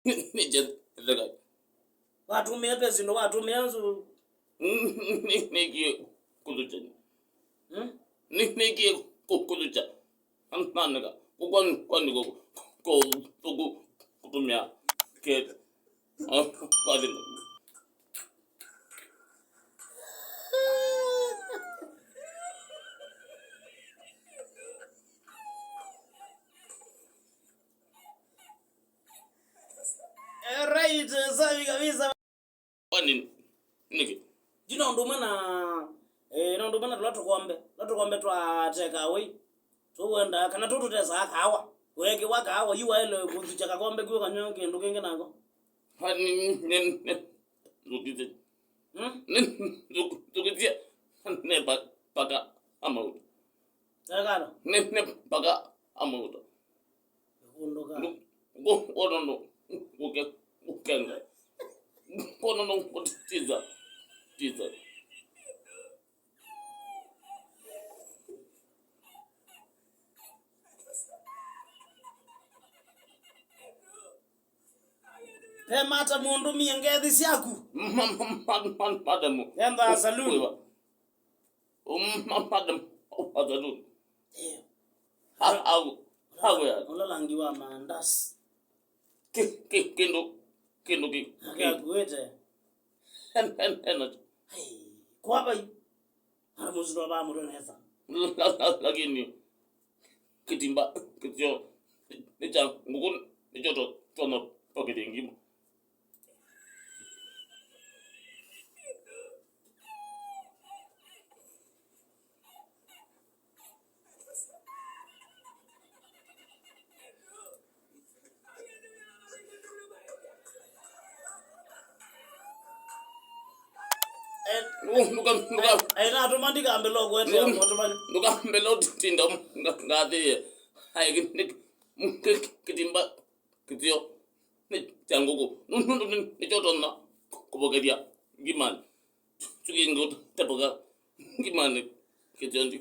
Ni je daga. Watu mepesi ndo watu meanzo. Niki kulucha. Niki kulucha. Ananaga. Kwani ko kutumia ke. Kwani Right, safi kabisa. kwani niki Jino ndo mana ndo mana latokombe twa take away. Tuwenda kana tututesa akawa. Weke wakawa yuwa ile kuzicha kakombe kwa kanyonge ndo kenge nako. hani lukite. Lukite ne paka amauta. Takano. Ne paka amauta. Kundoka. Kono ukenda. Kono kutiza. Tiza. Mata mundu miengezi siaku. Madamu. Yamba saluni. Madam. Saluni. How ya? Unalangiwa mandasi. Kendo Akakuete. en Kwa bai. Haramuzi ba mu don hesa. lakini kitimba kitio nicha ngun nichoto tono poketi ngimo. Nuka Aina automatic ambelo kwete automatic. nuka mbelo tinda ngati hai kitimba kitio ni changuko nichoto na kupoketia gimana tukingo tapoka gimana kitio ndi